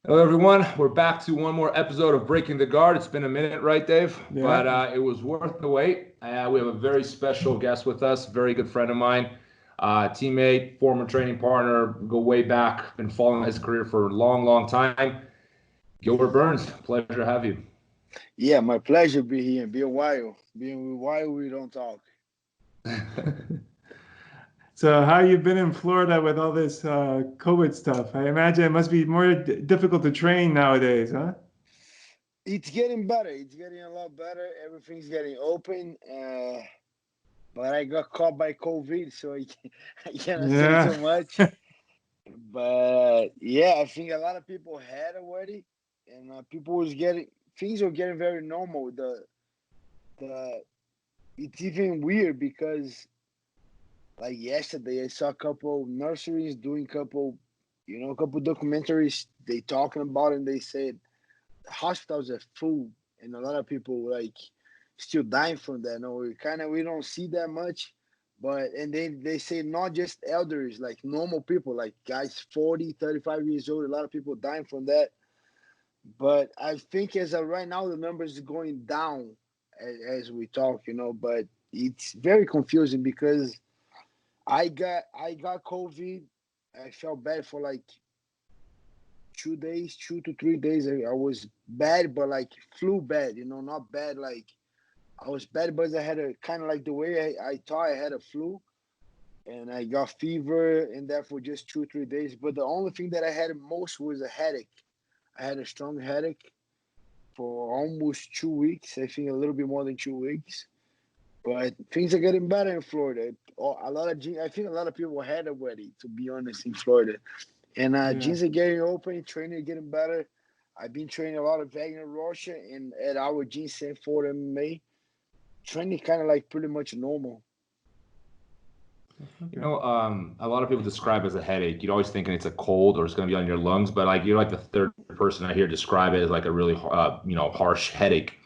Hello, everyone. We're back to one more episode of Breaking the Guard. It's been a minute, right, Dave? Yeah. But it was worth the wait. We have a very special guest with us, very good friend of mine, teammate, former training partner, go way back, been following his career for a long, long time. Gilbert Burns, pleasure to have you. Yeah, my pleasure be here. Be a while. Been a while we don't talk. So how you been in Florida with all this COVID stuff? I imagine it must be more difficult to train nowadays, huh? It's getting better. It's getting a lot better. Everything's getting open. But I got caught by COVID, so I cannot say too much. But yeah, I think a lot of people had already, and people was getting things are getting very normal. It's even weird because like yesterday I saw a couple nurseries doing couple documentaries they talking about, and they said hospitals are full and a lot of people like still dying from that. No, we don't see that much. But and they say not just elders, like normal people, like guys 40, 35 years old, a lot of people dying from that. But I think as of right now the numbers is going down as we talk, but it's very confusing because I got COVID. I felt bad for like 2 days, 2 to 3 days. I was bad, but like flu bad, not bad like I was bad, but I had a kind of like the way I thought I had a flu, and I got fever and that for just 2 3 days. But the only thing that I had most was a headache. I had a strong headache for almost 2 weeks. I think a little bit more than 2 weeks. But things are getting better in Florida. I think a lot of people had already, to be honest, in Florida. And gyms are getting open, training getting better. I've been training a lot of Wagner Russia and at our gym Sanford MMA. Training kind of like pretty much normal. A lot of people describe it as a headache. You're always thinking it's a cold or it's going to be on your lungs, but like you're like the third person I hear describe it as like a really, harsh headache.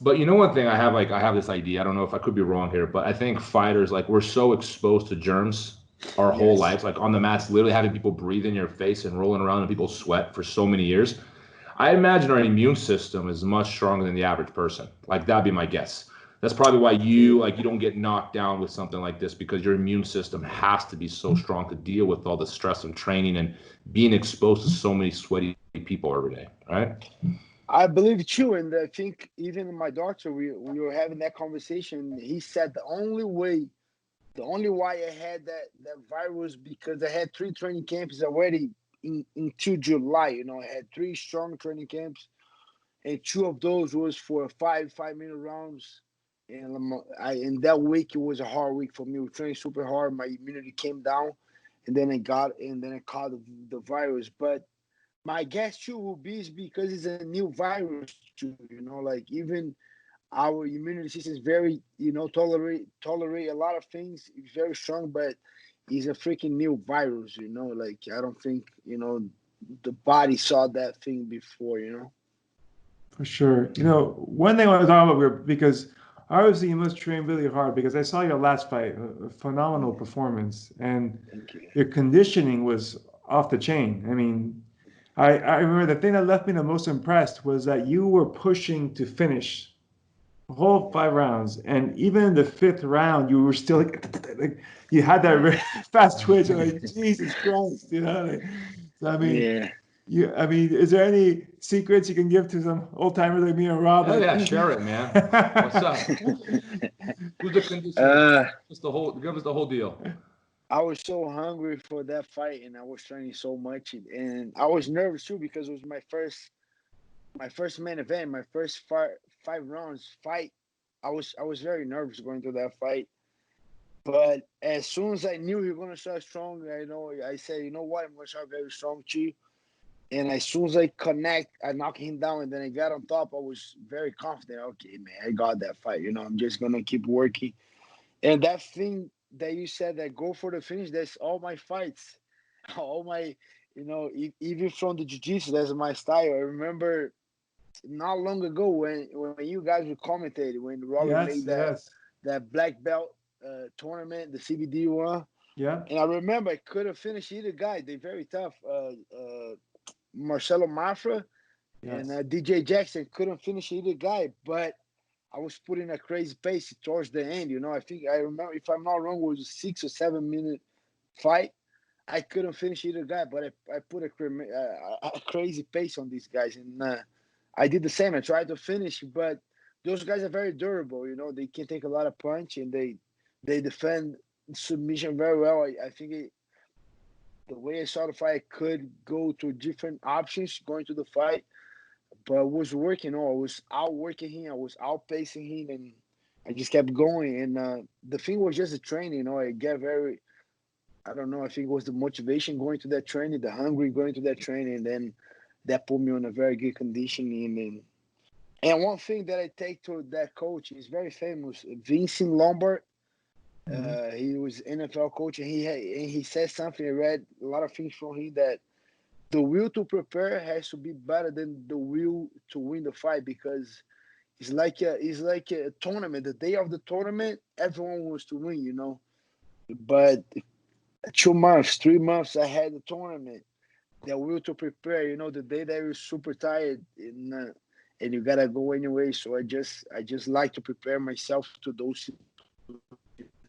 But one thing I have this idea. I don't know if I could be wrong here, but I think fighters, like, we're so exposed to germs our whole lives, like on the mats, literally having people breathe in your face and rolling around and people sweat for so many years. I imagine our immune system is much stronger than the average person. Like, that'd be my guess. That's probably why you don't get knocked down with something like this, because your immune system has to be so strong to deal with all the stress and training and being exposed to so many sweaty people every day, right? I believe too, and I think even my doctor, we were having that conversation. He said the only why I had that virus because I had 3 training camps already into July. I had 3 strong training camps, and 2 of those was for 5 minute rounds. And in that week it was a hard week for me. We trained super hard. My immunity came down, and then I caught the virus. But my guess too will be is because it's a new virus too. Like even our immunity system is very, tolerate a lot of things. It's very strong, but it's a freaking new virus. Like I don't think the body saw that thing before. For sure. One thing I want to talk about, because obviously you must train really hard, because I saw your last fight, a phenomenal performance, and your conditioning was off the chain. I mean, I remember the thing that left me the most impressed was that you were pushing to finish the whole 5 rounds, and even in the 5th round, you were still like you had that very fast twitch. I'm like, Jesus Christ, So I mean, is there any secrets you can give to some old timers like me and Rob? Oh yeah, share it, man. What's up? Who's the conditioner? Give us the whole deal. I was so hungry for that fight, and I was training so much, and I was nervous too because it was my first main event, my first 5 rounds fight. I was very nervous going to that fight, but as soon as I knew he was gonna start strong, I said, you know what, I'm gonna start very strong too. And as soon as I knock him down, and then I got on top, I was very confident. Okay, man, I got that fight. I'm just gonna keep working. And that thing that you said, that go for the finish, that's all my fights, all my, even from the jiu-jitsu, that's my style. I remember not long ago when you guys were commentating, when Robert made that black belt tournament, the CBD one. Yeah. And I remember I could have finished either guy. They're very tough. Marcelo Mafra Yes. and DJ Jackson couldn't finish either guy, but I was putting a crazy pace towards the end. I think I remember, if I'm not wrong, it was a 6 or 7 minute fight. I couldn't finish either guy, but I put a crazy pace on these guys, and I did the same. I tried to finish, but those guys are very durable. They can take a lot of punch, and they defend submission very well. I think the way I saw the fight, I could go to different options going to the fight, but I was working. I was outworking him. I was outpacing him, and I just kept going. And the thing was just the training. I get very, I don't know, I think it was the motivation going to that training, the hungry going to that training, and then that put me on a very good conditioning. And one thing that I take to that coach is very famous, Vincent Lombard. He was NFL coach, and he said something. I read a lot of things from him that the will to prepare has to be better than the will to win the fight, because it's like a tournament. The day of the tournament, everyone wants to win, But 2 months, 3 months ahead of the tournament, the will to prepare, the day that you're super tired and you gotta go anyway. So I just like to prepare myself to those situations.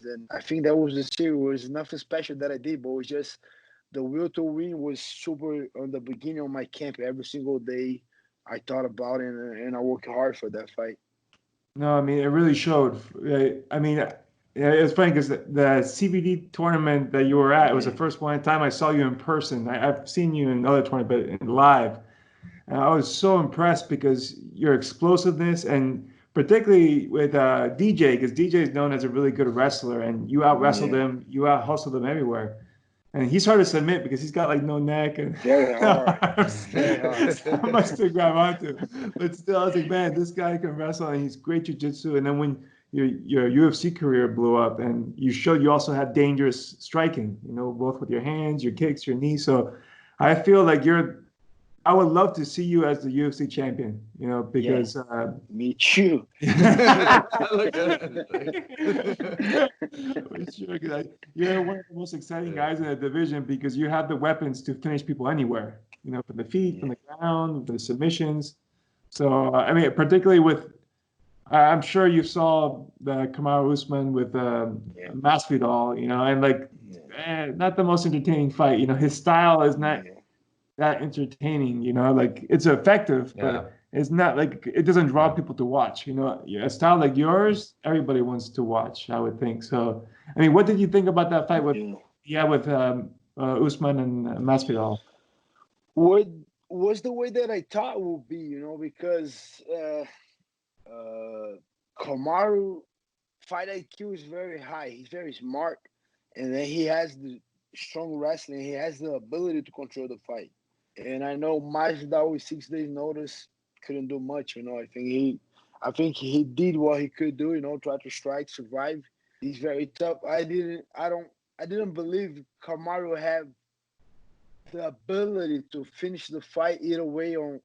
And I think that was the series. It was nothing special that I did, but it was just the will to win was super on the beginning of my camp. Every single day I thought about it, and I worked hard for that fight. No, I mean, it really showed. I mean, it's funny because the CBD tournament that you were at, it was the first one time I saw you in person. I've seen you in other tournaments, but in live. And I was so impressed because your explosiveness, and particularly with DJ, because DJ is known as a really good wrestler, and you out wrestled him, you out hustled him everywhere. And he's hard to submit because he's got like no neck and Very hard. how much to grab onto. But still, I was like, man, this guy can wrestle and he's great jiu-jitsu. And then when your UFC career blew up, and you showed you also had dangerous striking, both with your hands, your kicks, your knees. So I feel like I would love to see you as the UFC champion, because me too. Sure, you're one of the most exciting guys in the division because you have the weapons to finish people anywhere, from the feet, from the ground, from the submissions. So, I mean, particularly with, I'm sure you saw the Kamaru Usman with Masvidal, and not the most entertaining fight. His style is not that entertaining, like it's effective, but it's not like, it doesn't draw people to watch, a style like yours, everybody wants to watch, I would think. So, I mean, what did you think about that fight with Usman and Masvidal? What was the way that I thought it would be, because Kamaru fight IQ is very high. He's very smart, and then he has the strong wrestling. He has the ability to control the fight. And I know Masvidal with 6 days notice couldn't do much. I think he did what he could do. Try to strike, survive. He's very tough. I didn't believe Kamaru had the ability to finish the fight either way on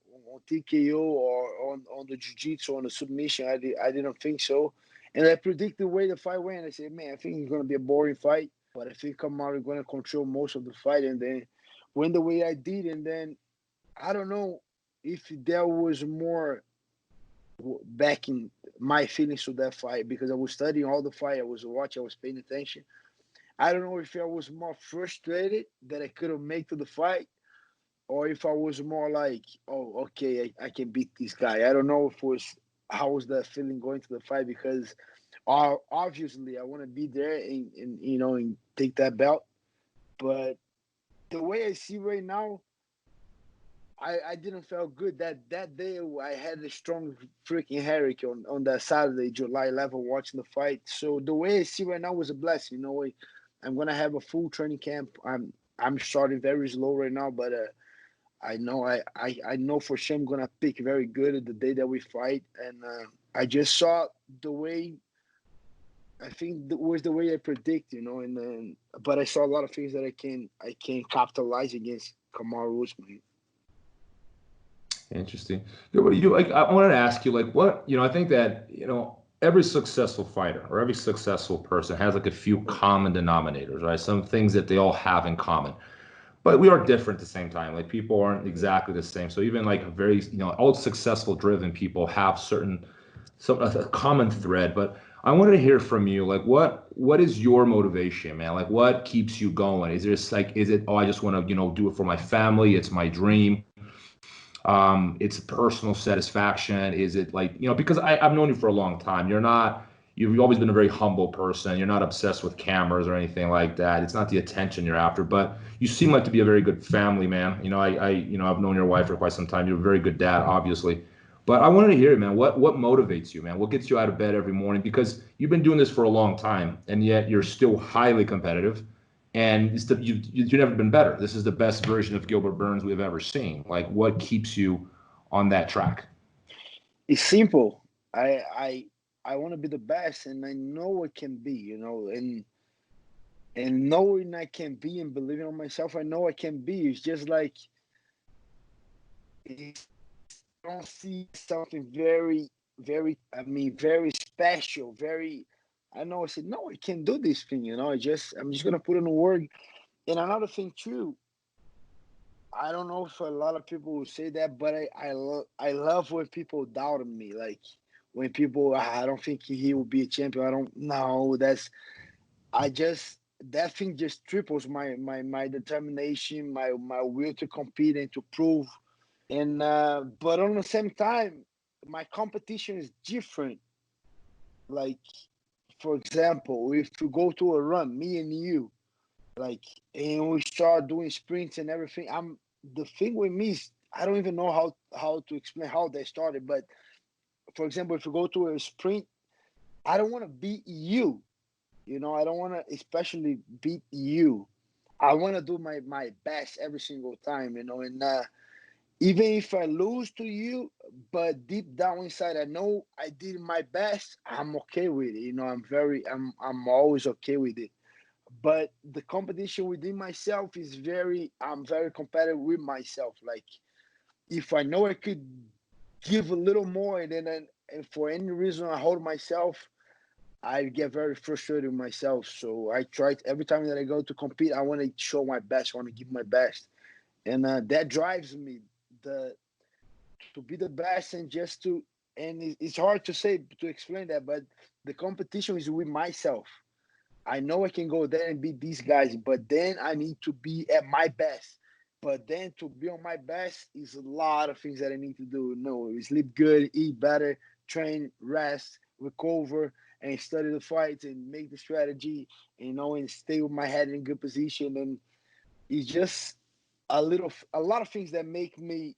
TKO or on the jiu-jitsu, on the submission. I didn't think so. And I predicted the way the fight went. I said, man, I think it's going to be a boring fight, but I think Kamaru is going to control most of the fight. And then went the way I did, and then I don't know if there was more backing my feelings to that fight, because I was studying all the fight. I was watching, I was paying attention. I don't know if I was more frustrated that I couldn't make to the fight, or if I was more like, oh, okay, I can beat this guy. I don't know how was that feeling going to the fight, because obviously I want to be there and take that belt. But the way I see right now, I didn't feel good. That day I had a strong freaking headache on that Saturday, July 11, watching the fight. So the way I see right now was a blessing. I'm gonna have a full training camp. I'm starting very slow right now, but I know for sure I'm gonna pick very good the day that we fight. And I just saw the way. I think that was the way I predict, and then, but I saw a lot of things that I can capitalize against Kamaru Usman. Interesting. I wanted to ask you, what, I think that, every successful fighter or every successful person has a few common denominators, right? Some things that they all have in common. but we are different at the same time. Like people aren't exactly the same. So even like very, all successful driven people have a common thread. But I wanted to hear from you, like what is your motivation, man? Like what keeps you going? Is it, oh, I just want to, do it for my family. It's my dream. It's personal satisfaction. Is it like, because I've known you for a long time. You've always been a very humble person. You're not obsessed with cameras or anything like that. It's not the attention you're after, but you seem like to be a very good family man. I've known your wife for quite some time. You're a very good dad, obviously. But I wanted to hear, man, what motivates you, man? What gets you out of bed every morning? Because you've been doing this for a long time, and yet you're still highly competitive, and you've never been better. This is the best version of Gilbert Burns we've ever seen. Like, what keeps you on that track? It's simple. I want to be the best, and I know I can be, and knowing I can be and believing on myself, I know I can be. It's just like I don't see something very, very, very special, very. I know. I said no, I can do this thing. I'm just gonna put in the work. And another thing too, I don't know if a lot of people will say that, but I love when people doubt me. Like when people, I don't think he will be a champion. I don't know. That thing just triples my determination, my will to compete and to prove. And but on the same time, my competition is different. Like for example, if you go to a run, me and you, like, and we start doing sprints and everything. The thing with me is I don't even know how to explain how they started. But for example, if you go to a sprint, I don't want to beat you. I don't want to especially beat you. I want to do my best every single time. And even if I lose to you, but deep down inside, I know I did my best. I'm okay with it. I'm always okay with it. But the competition within myself is I'm very competitive with myself. Like if I know I could give a little more, and for any reason I hold myself, I get very frustrated with myself. So I try every time that I go to compete, I want to show my best. I want to give my best, and that drives me to be the best and just to. And it's hard to explain that, but the competition is with myself. I know I can go there and beat these guys, but then I need to be at my best. But then to be on my best is a lot of things that I need to do. No, sleep good, eat better, train, rest, recover, and study the fights and make the strategy, and stay with my head in good position. And it's just a lot of things that make me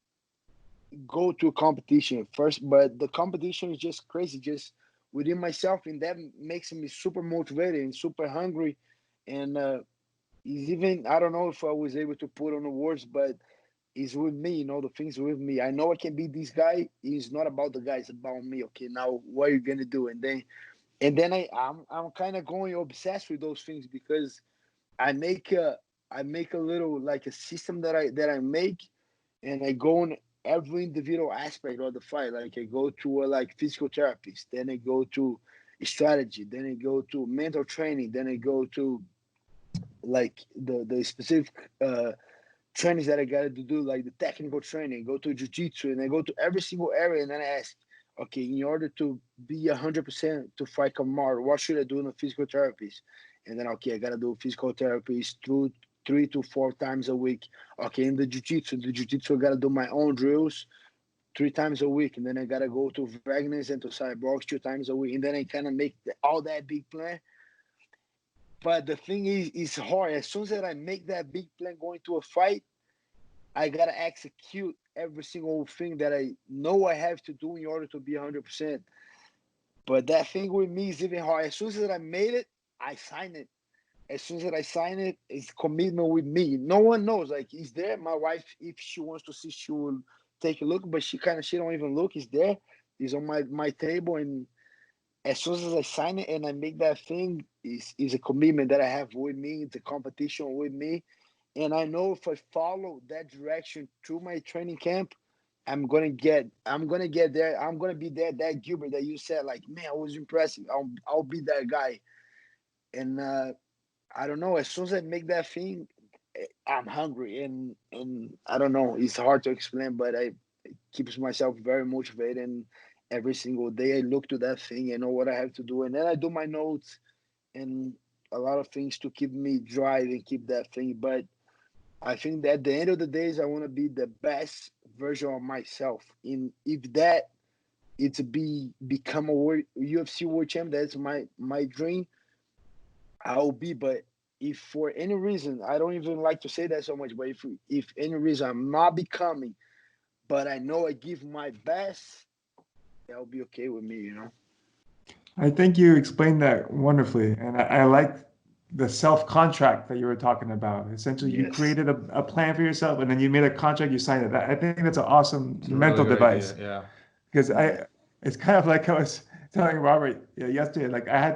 go to a competition first. But the competition is just crazy, just within myself, and that makes me super motivated and super hungry. And is even I don't know if I was able to put on the words, but it's with me. The things with me. I know I can beat this guy. It's not about the guy. It's about me. Okay, now what are you gonna do? And then I'm kind of going obsessed with those things because I make a little like a system that I make, and I go on every individual aspect of the fight. Like I go to like physical therapist, then I go to strategy, then I go to mental training, then I go to like the specific trainings that I got to do, like the technical training. Go to jiu-jitsu, and I go to every single area, and then I ask, okay, in order to be 100% to fight Kamaru, what should I do in a physical therapist? And then okay, I gotta do physical therapist through 3 to 4 times a week. Okay, in the jiu-jitsu, I gotta do my own drills 3 times a week, and then I gotta go to Wagner's and to Cyborgs 2 times a week, and then I kind of make all that big plan. But the thing is, it's hard. As soon as I make that big plan going to a fight, I gotta execute every single thing that I know I have to do in order to be 100%. But that thing with me is even hard. As soon as I made it, I sign it. As soon as I sign it, it's commitment with me. No one knows. Like, is there? My wife, if she wants to see, she will take a look. But she don't even look. It's there. It's on my table. And as soon as I sign it and I make that thing, is a commitment that I have with me. It's a competition with me. And I know if I follow that direction through my training camp, I'm gonna get there. I'm gonna be there. That Gilbert that you said, like, man, I was impressive. I'll be that guy. And I don't know. As soon as I make that thing, I'm hungry, and I don't know. It's hard to explain, but I keeps myself very motivated. And every single day, I look to that thing and know what I have to do, and then I do my notes and a lot of things to keep me drive and keep that thing. But I think that at the end of the days, I want to be the best version of myself. In if that it's become a UFC world champ, that's my dream. I'll be, but if for any reason, I don't even like to say that so much, but if any reason I'm not becoming, but I know I give my best, that'll be okay with me, you know? I think you explained that wonderfully, and I like the self-contract that you were talking about. Essentially, you Yes. created a plan for yourself, and then you made a contract, you signed it. I think that's an awesome It's a mental really good device. idea, yeah. Because it's kind of like I was telling Robert yesterday, like I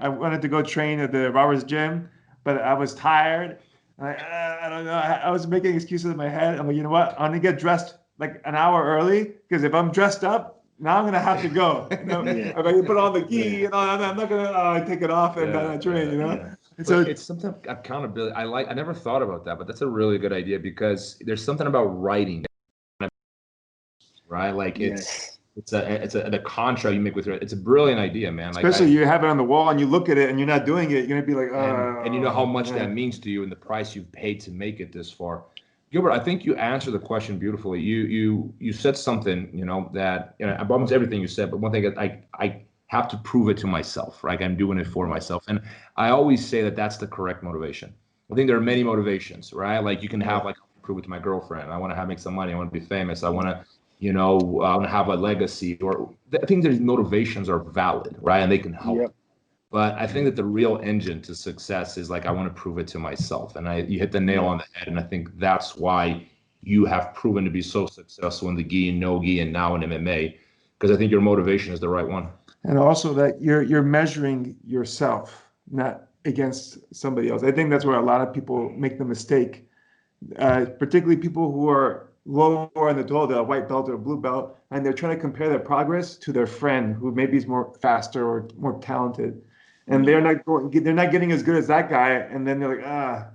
wanted to go train at the Robert's gym, but I was tired. I don't know. I was making excuses in my head. I'm like, you know what? I'm gonna get dressed like an hour early, because if I'm dressed up, now I'm gonna have to go. You know, Yeah. I'm gonna put on the gi, and I'm not gonna take it off and train. You know, Yeah. and so It's something accountability. I never thought about that, but that's a really good idea, because there's something about writing, right? Like Yes. it's the contract you make with it's a brilliant idea, man. Like especially you have it on the wall and you look at it and you're not doing it, you're gonna be like, and you know how much man. that means to you and the price you've paid to make it this far. Gilbert, I think you answered the question beautifully. You said something, that almost everything you said, but one thing I have to prove it to myself, right? I'm doing it for myself, and I always say that that's the correct motivation. I think there are many motivations, right? Like you can have like prove it to my girlfriend. I want to make some money. I want to be famous. I want to, I want to have a legacy. Or I think these motivations are valid, right? And they can help. Yep. But I think that the real engine to success is like I want to prove it to myself, and you hit the nail on the head. And I think that's why you have proven to be so successful in the gi and no gi and now in MMA, because I think your motivation is the right one. And also that you're measuring yourself, not against somebody else. I think that's where a lot of people make the mistake, particularly people who are lower in the total, the white belt or blue belt, and they're trying to compare their progress to their friend who maybe is more faster or more talented. And they're not getting as good as that guy, and then they're like,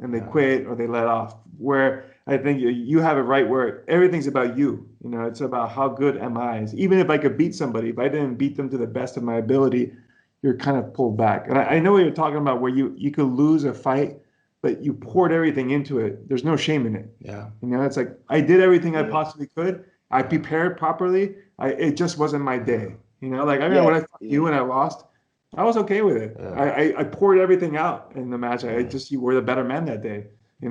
and they quit or they let off. Where I think you have it right, where everything's about you. It's about how good am I. Even if I could beat somebody, if I didn't beat them to the best of my ability, you're kind of pulled back. And I know what you're talking about, where you could lose a fight, but you poured everything into it. There's no shame in it. Yeah. It's like I did everything I possibly could. I prepared properly. It just wasn't my day. Like I remember when I fought you and I lost. I was okay with it. Yeah. I poured everything out in the match. You were the better man that day.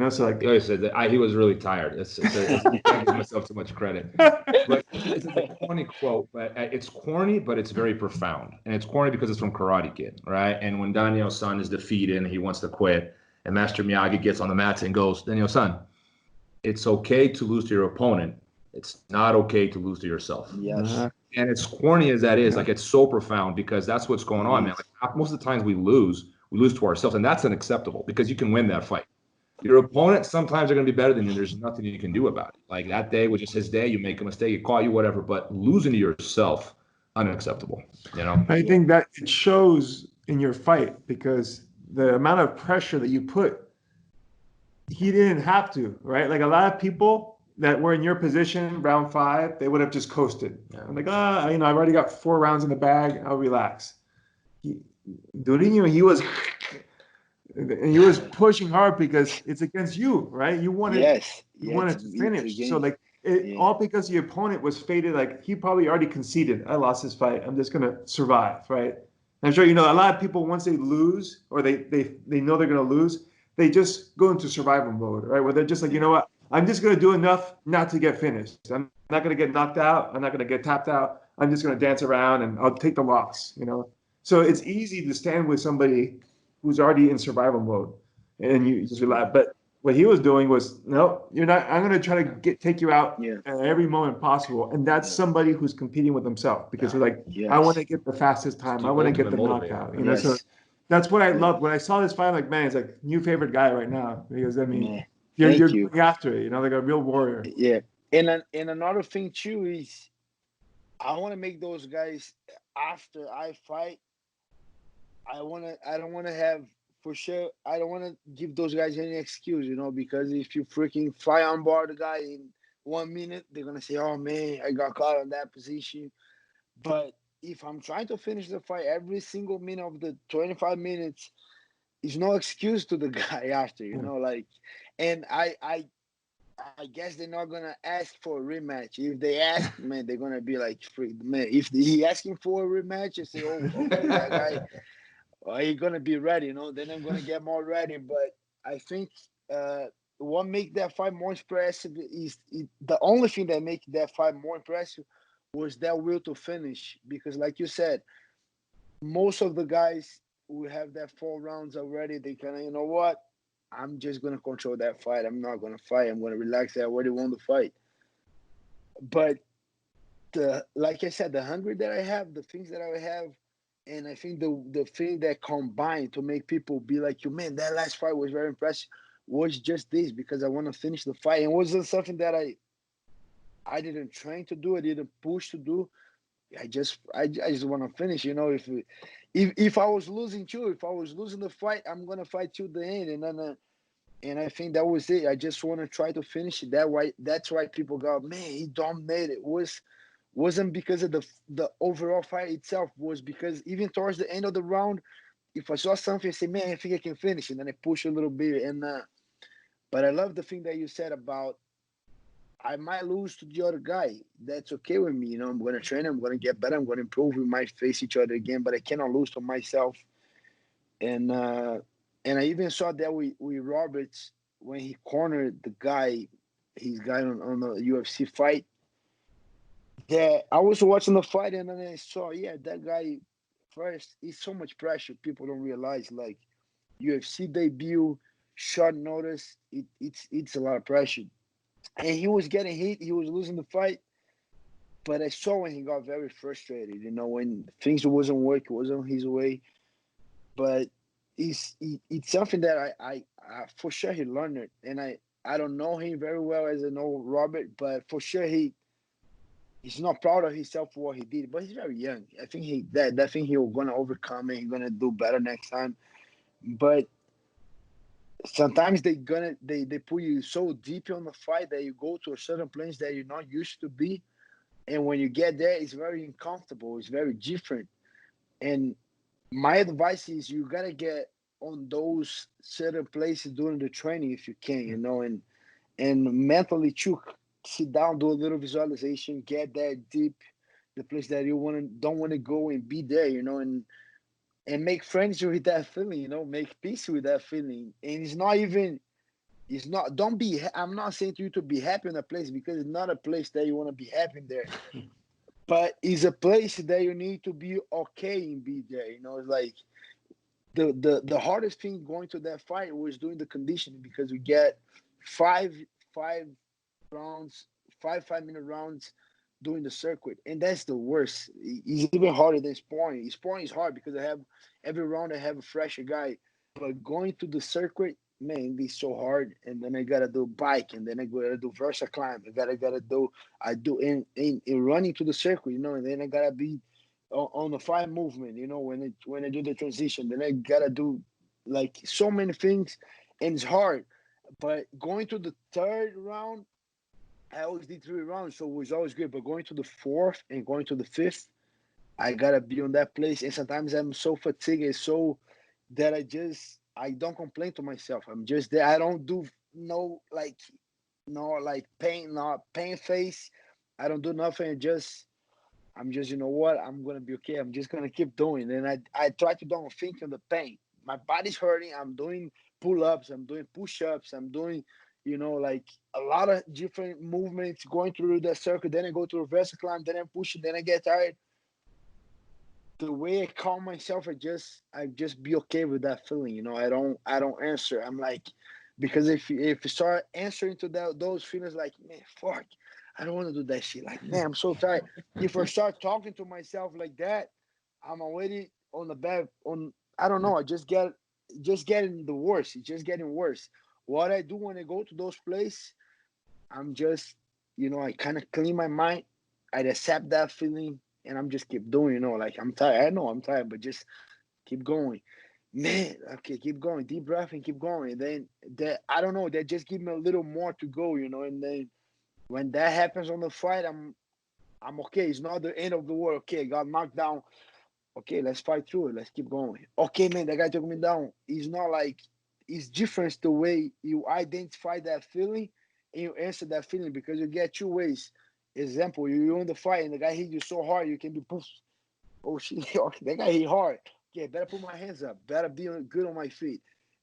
So like I said that he was really tired. I can't give myself too much credit. But it's a corny quote, but it's corny, but it's very profound. And it's corny because it's from Karate Kid, right? And when Daniel-san is defeated and he wants to quit, and Master Miyagi gets on the mat and goes, Daniel-san, it's okay to lose to your opponent. It's not okay to lose to yourself. Yes. And as corny as that is, like it's so profound, because that's what's going on, man. Like most of the times we lose to ourselves, and that's unacceptable, because you can win that fight. Your opponent sometimes are going to be better than you. There's nothing you can do about it. Like that day was just his day. You make a mistake, it caught you, whatever. But losing to yourself, unacceptable. I think that it shows in your fight, because the amount of pressure that you put, he didn't have to, right? Like a lot of people that were in your position, round 5, they would have just coasted. I'm like, I've already got 4 rounds in the bag. I'll relax. Durinho, he was pushing hard because it's against you, right? You wanted to finish. So like all because the opponent was faded. Like he probably already conceded. I lost this fight. I'm just gonna survive, right? And I'm sure a lot of people, once they lose or they know they're gonna lose, they just go into survival mode, right? Where they're just like, you know what? I'm just gonna do enough not to get finished. I'm not gonna get knocked out. I'm not gonna get tapped out. I'm just gonna dance around and I'll take the loss. So it's easy to stand with somebody who's already in survival mode, and you just relax. But what he was doing was, no, you're not. I'm going to try to take you out at every moment possible, and that's somebody who's competing with himself, because they're like, I want to get the fastest time. I want to get the knockout. So that's what I loved when I saw this fight. I'm like, man, it's like new favorite guy right now, because you're going after it. Like a real warrior. Yeah, and another thing too is, I want to make those guys after I fight. I don't want to have for sure, I don't want to give those guys any excuse, because if you freaking fly on board the guy in 1 minute, they're gonna say, "Oh man, I got caught on that position." But if I'm trying to finish the fight every single minute of the 25 minutes, it's no excuse to the guy after, and I guess they're not gonna ask for a rematch. If they ask, man, they're gonna be like, man, if he asking for a rematch, I say, "Oh, okay, that guy, he's gonna be ready," Then I'm gonna get more ready. But I think what make that fight more impressive is the only thing that make that fight more impressive was that will to finish. Because, like you said, most of the guys who have that 4 rounds already, they kind of, you know what? I'm just gonna control that fight. I'm not gonna fight. I'm gonna relax. I already won the fight. But like I said, the hunger that I have, the things that I have, and I think the thing that combined to make people be like, "You man, that last fight was very impressive," was just this, because I want to finish the fight. And it wasn't something that I didn't train to do. I didn't push to do. I just want to finish. If I was losing too, if I was losing the fight, I'm gonna fight till the end. And then and I think that was it. I just want to try to finish it. That's why people go, "Man, he dominated." Wasn't because of the overall fight itself. Was because even towards the end of the round, if I saw something, I say, "Man, I think I can finish," and then I push a little bit. And but I love the thing that you said about, I might lose to the other guy. That's okay with me. I'm going to train. I'm going to get better. I'm going to improve. We might face each other again, but I cannot lose to myself. And I even saw that with Roberts when he cornered the guy, his guy on the UFC fight. Yeah, I was watching the fight and then I saw, yeah, that guy first. It's so much pressure. People don't realize, like, UFC debut, short notice. It's a lot of pressure. And he was getting hit. He was losing the fight. But I saw when he got very frustrated, when things wasn't working, wasn't his way. But it's something that I for sure he learned it. And I don't know him very well as I know Robert, but for sure he's not proud of himself for what he did. But he's very young. I think that thing he's gonna overcome it. He's gonna do better next time. But sometimes they put you so deep on the fight that you go to a certain place that you're not used to be, and when you get there, it's very uncomfortable. It's very different. And my advice is you gotta get on those certain places during the training if you can, and mentally too, sit down, do a little visualization, get there deep, the place that you don't want to go, and be there, and make friends with that feeling, make peace with that feeling. And don't be, I'm not saying to you to be happy in a place, because it's not a place that you want to be happy there, but it's a place that you need to be okay and be there. It's like the hardest thing going to that fight was doing the conditioning, because we get five rounds, 5-minute rounds doing the circuit, and that's the worst. It's even harder than sparring. Sparring is hard because every round I have a fresher guy, but going to the circuit, man, it's so hard. And then I gotta do bike, and then I gotta do versa climb. I do in running to the circuit, and then I gotta be on the fire movement, when I do the transition. Then I gotta do like so many things, and it's hard. But going to the third round, I always did 3 rounds, so it was always good. But going to the fourth and going to the fifth, I gotta be on that place. And sometimes I'm so fatigued, so that I don't complain to myself. I'm just there. I don't do no pain face. I don't do nothing. I'm just, you know what? I'm gonna be okay. I'm just gonna keep doing. And I try to don't think of the pain. My body's hurting. I'm doing pull-ups. I'm doing push-ups. I'm doing, like a lot of different movements going through the circle. Then I go to reverse climb. Then I push it. Then I get tired. The way I calm myself, I just be okay with that feeling. I don't answer. I'm like, because if you start answering to those feelings, like, man, fuck, I don't want to do that shit. Like, man, I'm so tired. If I start talking to myself like that, I'm already on the bad. I don't know. I just getting the worse. It's just getting worse. What I do when I go to those places, I'm just, I kind of clean my mind. I accept that feeling, and I'm just keep doing. Like, I'm tired. I know I'm tired, but just keep going. man, okay, keep going, deep breath and keep going. And then that, I don't know, that just give me a little more to go, you know. And then when that happens on the fight, I'm okay. It's not the end of the world. Okay, I got knocked down. Okay, let's fight through it. Let's keep going. Okay, man, that guy took me down. It's not like, it's different the way you identify that feeling and you answer that feeling, because you get two ways. Example, you're in the fight and the guy hit you so hard, you can be poof. Oh shit, okay, that guy hit hard. Okay, better put my hands up. Better be good on my feet.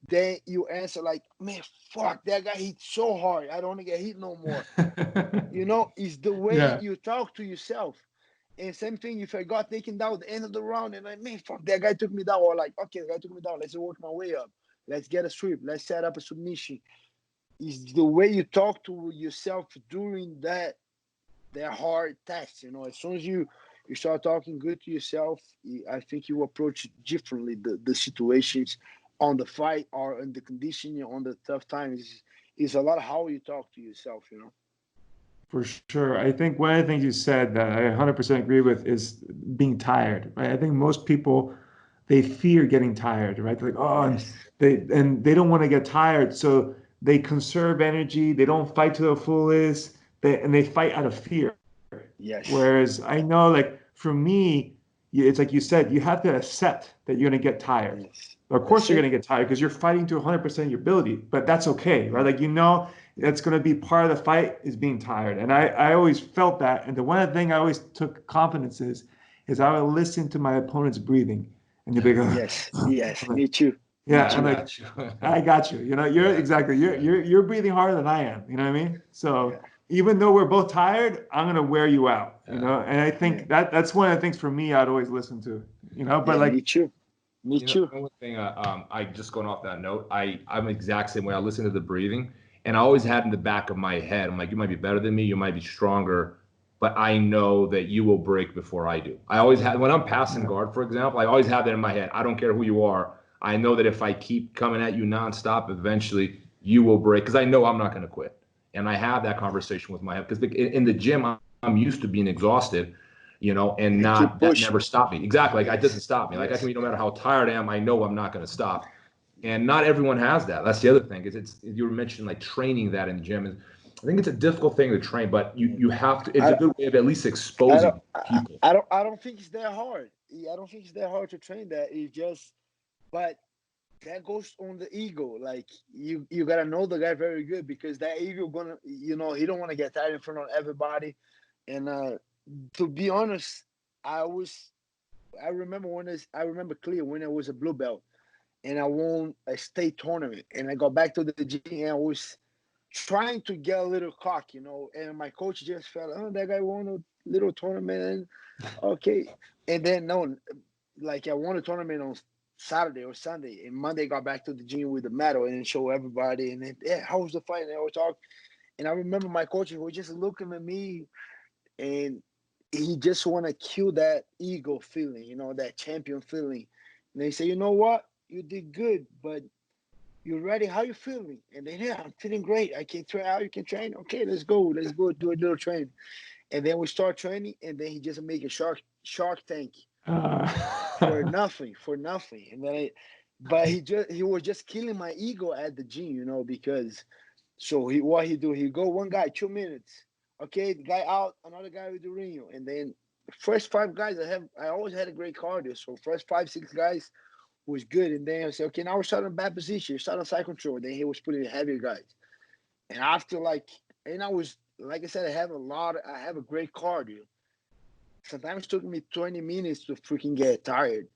Then you answer like, man, fuck, that guy hit so hard. I don't want to get hit no more. You know, it's the way Yeah. you talk to yourself. And same thing, if I got taken down at the end of the round and like, man, fuck, that guy took me down. Or like, okay, the guy took me down. Let's work my way up. Let's get a sweep. Let's set up a submission. It's the way you talk to yourself during that hard test. You know, as soon as you start talking good to yourself, I think you approach differently the situations on the fight or in the conditioning on the tough times. Is a lot of how you talk to yourself. You know. For sure. I think one of the things you said that I 100% agree with is being tired, right? I think most people, they fear getting tired, right? They're like, oh, Yes. and they don't want to get tired, so they conserve energy. They don't fight to the fullest, and they fight out of fear. Yes. Whereas I know, like for me, it's like you said, you have to accept that you're going to get tired. Yes. Of That's course, you're it. going to get tired because you're fighting to 100% of your ability, but that's okay, right? Like, you know, that's going to be part of the fight is being tired. And I always felt that. And the one thing I always took confidence is I would listen to my opponent's breathing. And you'd be like, Yes. Yes. like, Me too. Me yeah, I'm too. like, I got you. You know, you're Yeah. exactly, you're breathing harder than I am. You know what I mean? So Yeah. even though we're both tired, I'm gonna wear you out. You Yeah. know, and I Yeah. think that's one of the things for me I'd always listen to. You know, but Yeah. Me like, too. Me You know, too. one thing, I just going off that note, I'm the exact same way. I listen to the breathing, and I always had in the back of my head, I'm like, you might be better than me, you might be stronger, but I know that you will break before I do. I always had, when I'm passing yeah, guard, for example, I always have that in my head. I don't care who you are. I know that if I keep coming at you nonstop, eventually you will break because I know I'm not going to quit. And I have that conversation with my head because in the gym, I'm used to being exhausted, you know, and And keep not that pushing. never stopped me. Exactly. Like it doesn't Yes. stop me. Like I can Yes. be, no matter how tired I am, I know I'm not going to stop. And not everyone has that. That's the other thing is it's, you were mentioning like training that in the gym. I think it's a difficult thing to train, but you have to, it's a I, good way of at least I don't exposing people. I don't think it's that hard. I don't think it's that hard to train that. It's just, but that goes on the ego. Like you gotta know the guy very good, because that ego gonna, you know, he don't want to get tired in front of everybody. And to be honest, I was I remember I remember clear when I was a blue belt and I won a state tournament, and I got back to the gym and I was trying to get a little cocky, you know, and my coach just felt, oh, that guy won a little tournament, and okay. And then no, like I won a tournament on Saturday or Sunday, and Monday got back to the gym with the medal and then show everybody, and then, yeah, how was the fight? And they all talk. And I remember my coach who was just looking at me, and he just want to kill that ego feeling, you know, that champion feeling. And they say, you know what, you did good, but you ready? How you feeling? And then, yeah, I'm feeling great. I can train. How you can train? Okay, let's go. Let's go do a little training. And then we start training, and then he just make a shark tank uh, for nothing, for nothing. And then, but he was just killing my ego at the gym, you know, because so what he do? He go one guy 2 minutes, okay, the guy out, another guy with Durinho, and then first five guys I always had a great cardio. So first 5, 6 guys was good, and then I said, okay, now we're starting in bad position, starting side control. Then he was putting heavier guys, and after like, and I was like I said, I have a great cardio. Sometimes it took me 20 minutes to freaking get tired,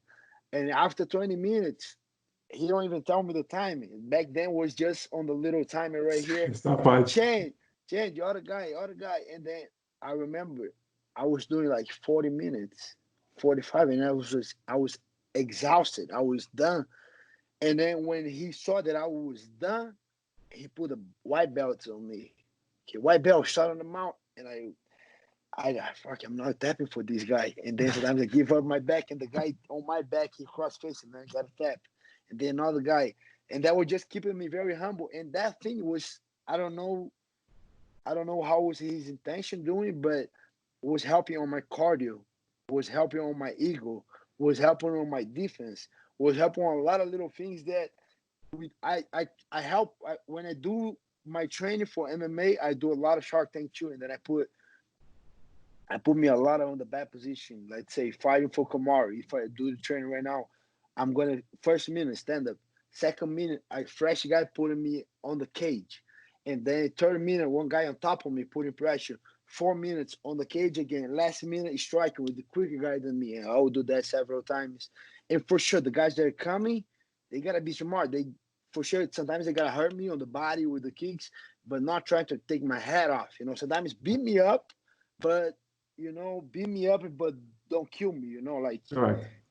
and after 20 minutes, he don't even tell me the timing. Back then was just on the little timer right here. it's not much. Change, the other guy, and then I remember I was doing like 40 minutes, 45, and I was exhausted. I was done. And then when he saw that I was done, he put a white belt on me. Okay, white belt shot on the mount, and fuck, I'm not tapping for this guy. And then sometimes I give up my back, and the guy on my back, he cross facing, and I got a tap. And then another guy, and that was just keeping me very humble. And that thing was, I don't know how was his intention doing, but was helping on my cardio, was helping on my ego, was helping on my defense, was helping on a lot of little things that I help when I do my training for MMA. I do a lot of Shark Tank too, and then I put me a lot on the bad position. Let's say fighting for Kamaru. If I do the training right now, I'm gonna first minute stand up, second minute a fresh guy putting me on the cage, and then third minute one guy on top of me putting pressure. 4 minutes on the cage again. Last minute striking with the quicker guy than me, and I will do that several times. And for sure, the guys that are coming, they gotta be smart. They for sure sometimes they gotta hurt me on the body with the kicks, but not trying to take my head off. You know, sometimes beat me up, but beat me up, but don't kill me. You know, like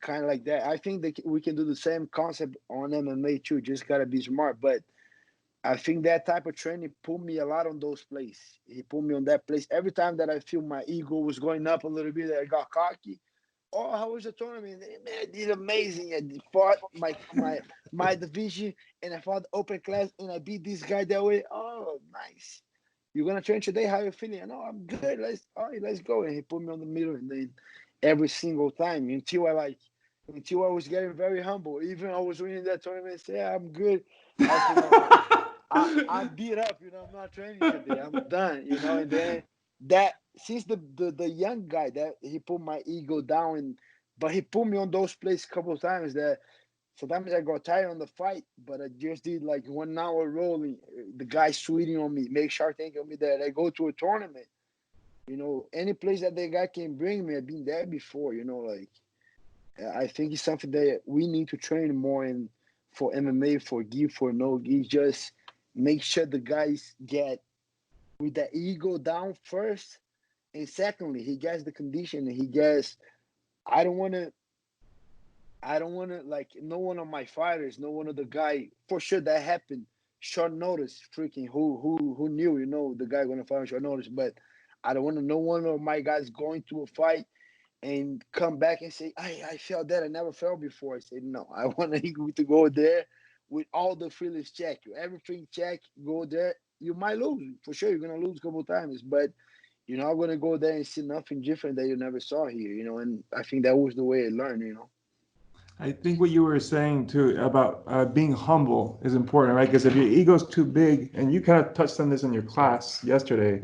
kind of like that. I think that we can do the same concept on MMA too. Just gotta be smart, but. I think that type of training put me a lot on those plays. He put me on that place. Every time that I feel my ego was going up a little bit, I got cocky. Oh, how was the tournament? Man, I did amazing. I fought my division, and I fought open class, and I beat this guy that way. Oh, nice. You're gonna train today? How you feeling? No, I'm good. Let's go. And he put me on the middle, and then every single time until I was getting very humble. Even I was winning that tournament, say I'm good. I'm beat up, I'm not training today. I'm done, and then that since the young guy that he put my ego down, but he put me on those places a couple of times that sometimes I got tired on the fight, but I just did like 1 hour rolling. The guy sweating on me, make sure think of me that I go to a tournament. Any place that the guy can bring me, I've been there before, like I think it's something that we need to train more in for MMA, for gi, for no gi, just make sure the guys get with the ego down first, and secondly, he gets the condition, and he gets. I don't want to like no one of my fighters, no one of the guy for sure that happened short notice. Freaking who knew the guy gonna fight on short notice, but I don't want to no one of my guys going to a fight and come back and say I felt that I never felt before. I said no, I want to go there. With all the feelings check, everything check, go there. You might lose. For sure, you're going to lose a couple of times. But you're not going to go there and see nothing different that you never saw here, And I think that was the way I learned, I think what you were saying, too, about being humble is important, right? Because if your ego's too big, and you kind of touched on this in your class yesterday,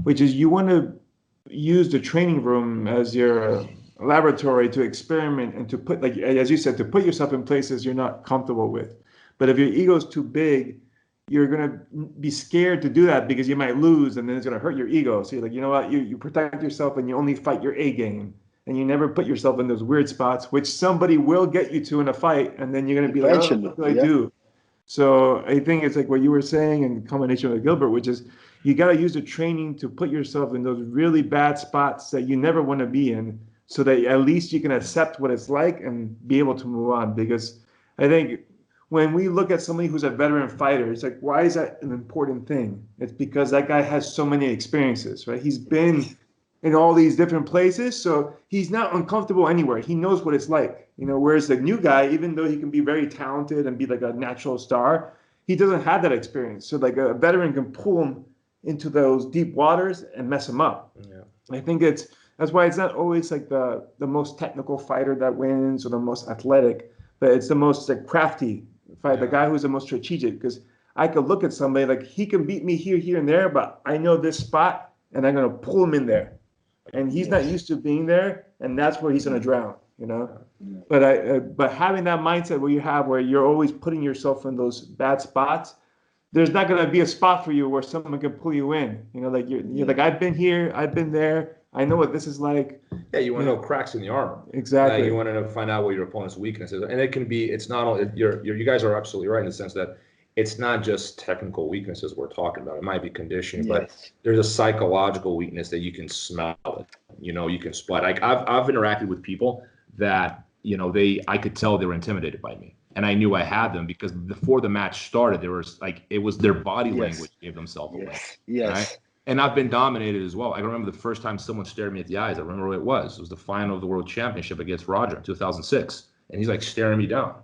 which is you want to use the training room as your laboratory to experiment and to put, like, as you said, to put yourself in places you're not comfortable with. But if your ego is too big, you're going to be scared to do that because you might lose, and then it's going to hurt your ego. So you're like, you know what? You protect yourself, and you only fight your A game, and you never put yourself in those weird spots, which somebody will get you to in a fight, and then you're going to be like, oh, what do I do? So I think it's like what you were saying in combination with Gilbert, which is you got to use the training to put yourself in those really bad spots that you never want to be in, so that at least you can accept what it's like and be able to move on. Because I think when we look at somebody who's a veteran fighter, it's like, why is that an important thing? It's because that guy has so many experiences, right? He's been in all these different places, so he's not uncomfortable anywhere. He knows what it's like, whereas the new guy, even though he can be very talented and be like a natural star, he doesn't have that experience. So like a veteran can pull him into those deep waters and mess him up. Yeah. I think that's why it's not always like the most technical fighter that wins or the most athletic, but it's the most like crafty fight, the guy who's the most strategic. Because I could look at somebody like he can beat me here, and there, but I know this spot, and I'm gonna pull him in there, and he's not used to being there, and that's where he's gonna drown, But having that mindset where you're always putting yourself in those bad spots, there's not gonna be a spot for you where someone can pull you in. Like you're like, I've been here, I've been there. I know what this is like. Yeah, you want to know cracks in the armor. Exactly. You want to find out what your opponent's weaknesses, and it can be. It's not all. You guys are absolutely right in the sense that it's not just technical weaknesses we're talking about. It might be conditioning, but there's a psychological weakness that you can smell it. You can spot. Like I've interacted with people that I could tell they were intimidated by me, and I knew I had them because before the match started, there was like it was their body language gave themselves away. Yes. Right? And I've been dominated as well. I remember the first time someone stared me at the eyes. I remember what it was. It was the final of the World Championship against Roger in 2006. And he's like staring me down.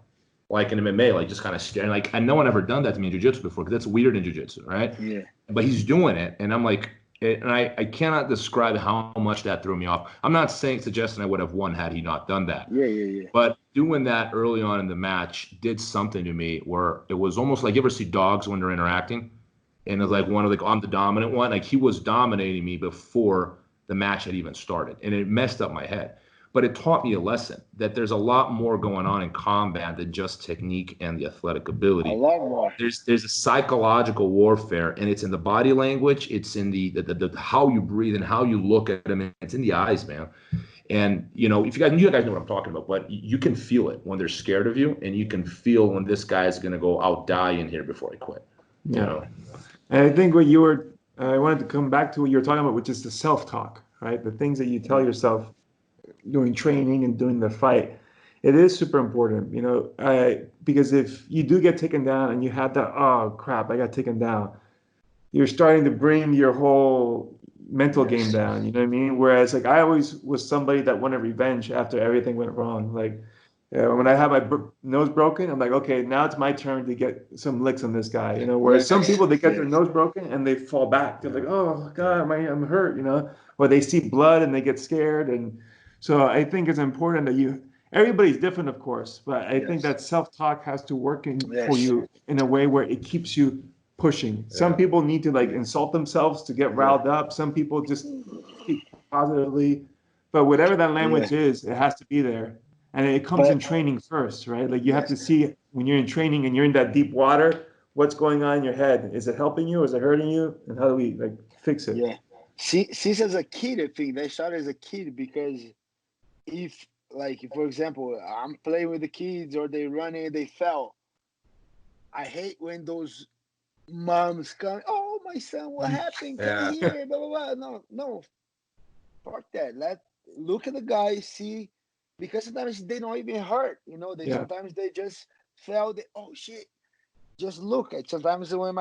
Like in MMA, like just kind of staring. Like, and no one ever done that to me in jiu-jitsu before because that's weird in jiu-jitsu, right? Yeah. But he's doing it. And I'm like, And I cannot describe how much that threw me off. I'm not suggesting I would have won had he not done that. Yeah. But doing that early on in the match did something to me where it was almost like, you ever see dogs when they're interacting? And it's like I'm the dominant one. Like, he was dominating me before the match had even started. And it messed up my head. But it taught me a lesson that there's a lot more going on in combat than just technique and the athletic A ability. lot more. There's a psychological warfare, and it's in the body language. It's in the how you breathe and how you look at them. And it's in the eyes, man. And if you guys know what I'm talking about, but you can feel it when they're scared of you, and you can feel when this guy is gonna go, I'll die in here before I quit. Yeah. And I think I wanted to come back to what you were talking about, which is the self-talk, right? The things that you tell yourself doing training and doing the fight. It is super important, because if you do get taken down and you have that, oh crap, I got taken down, you're starting to bring your whole mental game down, you know what I mean? Whereas like I always was somebody that wanted revenge after everything went wrong. Like when I had my nose broken, I'm like, okay, now it's my turn to get some licks on this guy, Whereas some people, they get their nose broken and they fall back. They're like, oh God, I'm hurt, Or they see blood and they get scared. And so I think it's important that everybody's different, of course, but I think that self-talk has to work for you in a way where it keeps you pushing. Some people need to like insult themselves to get riled up. Some people just speak positively. But whatever that language is, it has to be there. And it comes in training first, right? Like you have to see when you're in training and you're in that deep water, what's going on in your head? Is it helping you? Is it hurting you? And how do we like fix it? Yeah. Since as a kid, I think they started as a kid because if, like, for example, I'm playing with the kids or they running, they fell. I hate when those moms come, oh, my son, what happened? Come here, blah, blah, blah. No, fuck that. Look at the guy, see, because sometimes they don't even hurt, sometimes they just fell, oh shit, just look. Sometimes when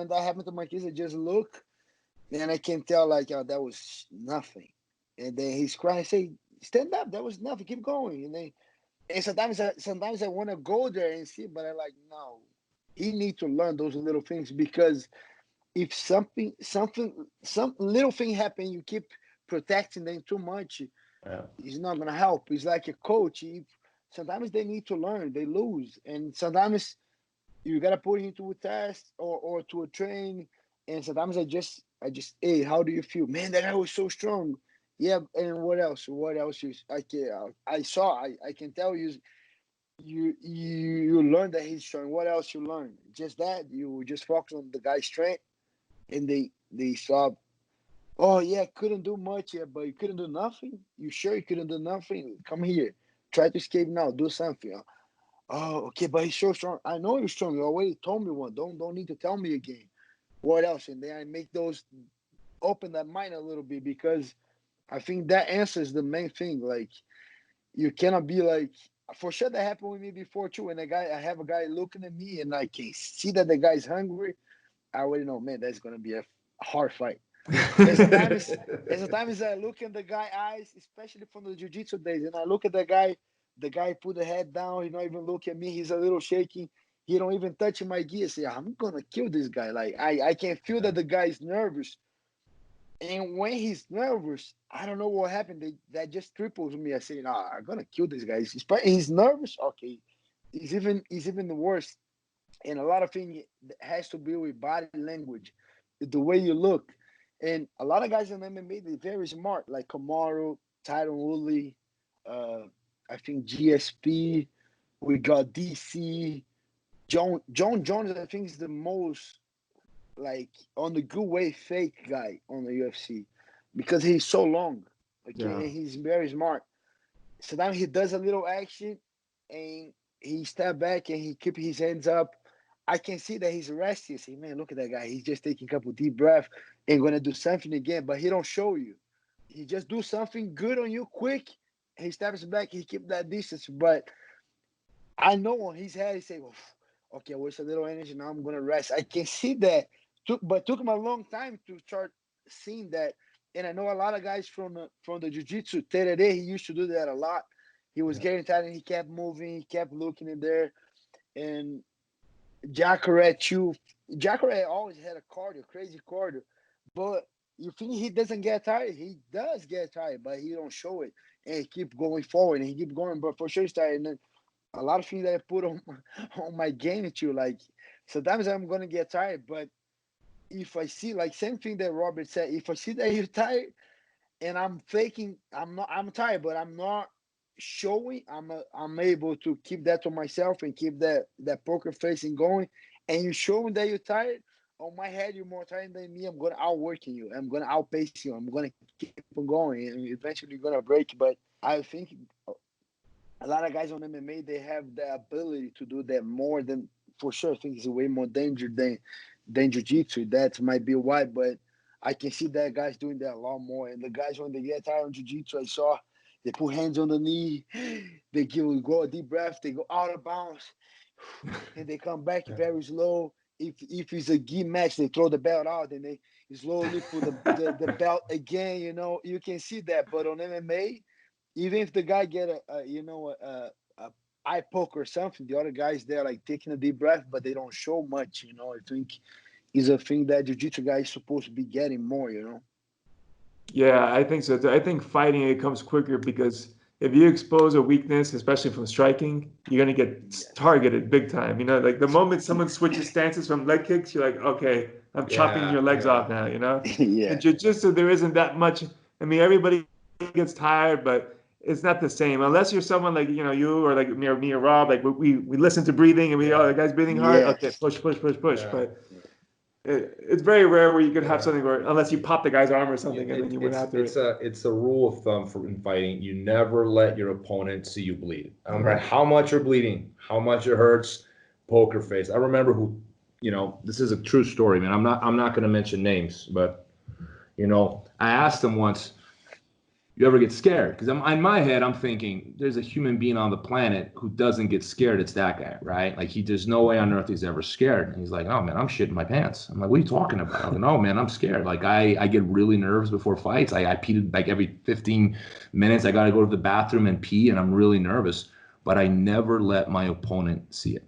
that happened to my kids, I just look, and I can tell like, oh, that was nothing. And then he's crying, I say, stand up, that was nothing, keep going. And sometimes I want to go there and see, but I like, no, he need to learn those little things, because if some little thing happen, you keep protecting them too much, it's not gonna help. It's like a coach. Sometimes they need to learn, they lose, and sometimes you gotta put him to a test or to a train. And sometimes I just, hey, how do you feel, man? That guy was so strong. Yeah, and what else? I can tell you. You learn that he's strong. What else you learn? Just that you just focus on the guy's strength, and they saw. Oh yeah, couldn't do much yet, but you couldn't do nothing. You sure you couldn't do nothing? Come here, try to escape now. Do something. Oh, okay, but he's so strong. I know you're strong. You already told me one. Don't need to tell me again. What else? And then I make those open that mind a little bit, because I think that answers the main thing. Like, you cannot be like, for sure that happened with me before too. When I have a guy looking at me and I can see that the guy's hungry, I already know, man, that's gonna be a hard fight. And sometimes I look in the guy's eyes, especially from the jiu-jitsu days, and I look at the guy put the head down, he don't even look at me, he's a little shaking, he don't even touch my gear. Say, I'm gonna kill this guy. Like, I can feel that the guy is nervous. And when he's nervous, I don't know what happened. That just triples me. I say, nah, I'm gonna kill this guy. He's nervous. Okay, he's even worse. And a lot of things has to be with body language, the way you look. And a lot of guys in MMA, they're very smart, like Kamaru, Tyron Woodley, I think GSP. We got DC. John Jones, I think, is the most, like, on the good way, fake guy on the UFC, because he's so long. Okay, and he's very smart. Sometimes he does a little action and he step back and he keep his hands up. I can see that he's resting. I say, man, look at that guy. He's just taking a couple deep breaths and gonna do something again, but he don't show you. He just do something good on you quick. He steps back. He keep that distance. But I know on his head, he say, well, okay, I waste a little energy. Now I'm gonna rest. I can see that. Took him a long time to start seeing that. And I know a lot of guys from the jiu-jitsu, Terere, he used to do that a lot. He was getting tired and he kept moving, he kept looking in there. And Jacare too. Jacare always had a cardio, crazy cardio. But you think he doesn't get tired? He does get tired, but he don't show it, and he keep going forward, and he keep going. But for sure, he's tired. And then a lot of things that I put on my game too. Like sometimes I'm gonna get tired, but if I see like same thing that Robert said, if I see that you're tired and I'm faking, I'm tired, but I'm not showing. I'm able to keep that to myself and keep that poker face and going. And you showing that you're tired. On my head, you're more tired than me. I'm gonna outworking you. I'm gonna outpace you. I'm gonna keep on going, and eventually you're gonna break. But I think a lot of guys on MMA, they have the ability to do that more than, for sure. I think it's way more danger than jiu-jitsu. That might be why, but I can see that guys doing that a lot more. And the guys, when they get tired on jiu-jitsu, I saw they put hands on the knee, they go a deep breath, they go out of bounds, and they come back very slow. If it's a gi match, they throw the belt out and they slowly put the belt again. You know, you can see that. But on MMA, even if the guy get a eye poke or something, the other guys they're like taking a deep breath, but they don't show much. You know, I think is a thing that jiu-jitsu guy is supposed to be getting more. You know. Yeah, I think so. I think fighting it comes quicker because if you expose a weakness, especially from striking, you're gonna get targeted big time. You know, like the moment someone switches stances from leg kicks, you're like, okay, I'm chopping your legs off now. You know, Yeah. in jiu-jitsu, there isn't that much. I mean, everybody gets tired, but it's not the same unless you're someone like you or like me or Rob. Like we listen to breathing and the guy's breathing hard. Yeah. Okay, push. Yeah. But it's very rare where you could have something where unless you pop the guy's arm or something and then you went after it. It's a rule of thumb for in fighting. You never let your opponent see you bleed. I don't care how much you're bleeding, how much it hurts. Poker face. I remember this is a true story, man. I'm not going to mention names, but I asked him once, you ever get scared? Because in my head, I'm thinking there's a human being on the planet who doesn't get scared. It's that guy, right? Like there's no way on earth he's ever scared. And he's like, oh man, I'm shitting my pants. I'm like, what are you talking about? I'm like, no man, I'm scared. Like I get really nervous before fights. I pee like every 15 minutes. I got to go to the bathroom and pee, and I'm really nervous. But I never let my opponent see it.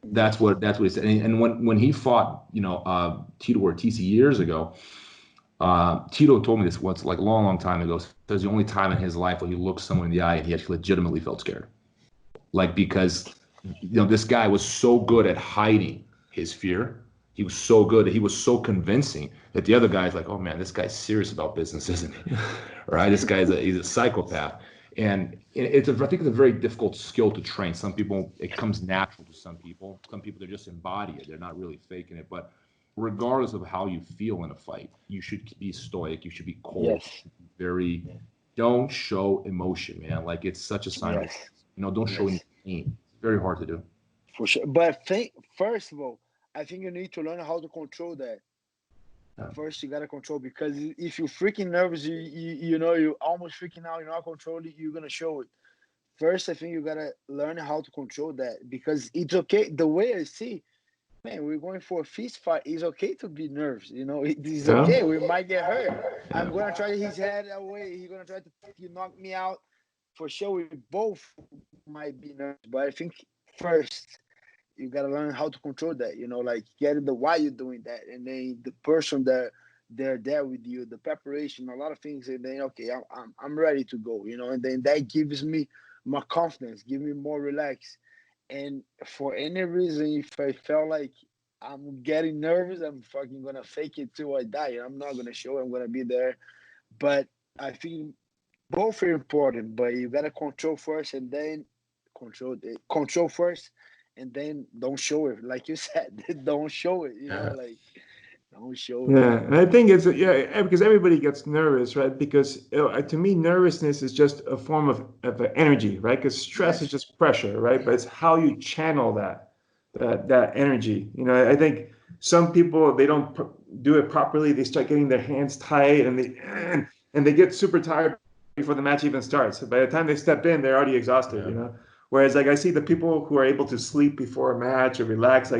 That's what he said. And when he fought, Tito Ortiz years ago. Tito told me this once, like a long time ago. It was the only time in his life where he looked someone in the eye and he actually legitimately felt scared. Like, because, this guy was so good at hiding his fear. He was so good. He was so convincing that the other guy's like, oh man, this guy's serious about business, isn't he? Right? This guy's he's a psychopath. And I think it's a very difficult skill to train. Some people, it comes natural to some people. Some people, they just embody it. They're not really faking it. But regardless of how you feel in a fight, you should be stoic. You should be cold. Yes. Don't show emotion, man. Like it's such a sign of, don't show any pain. It's very hard to do. For sure. But first of all, I think you need to learn how to control that. First, you gotta control, because if you're freaking nervous, you're almost freaking out. You're not controlling. You're gonna show it. First, I think you gotta learn how to control that, because it's okay. The way I see, man, we're going for a fist fight. It's okay to be nervous. It's okay. We might get hurt. I'm gonna try his head away. He's gonna try to knock me out. For sure, we both might be nervous, but I think first you gotta learn how to control that. Like getting the why you're doing that, and then the person that they're there with you, the preparation, a lot of things, and then okay, I'm ready to go. And then that gives me more confidence, give me more relax. And for any reason, if I felt like I'm getting nervous, I'm fucking gonna fake it till I die. I'm not gonna show it. I'm gonna be there. But I think both are important, but you gotta control first, and then control first, and then don't show it. Like you said, don't show it. Like don't show it. Yeah, and I think it's because everybody gets nervous, right? Because to me, nervousness is just a form of energy, right? Because stress is just pressure, right? But it's how you channel that energy. I think some people, they don't do it properly. They start getting their hands tight, and they get super tired before the match even starts. By the time they step in, they're already exhausted. Whereas like I see the people who are able to sleep before a match or relax,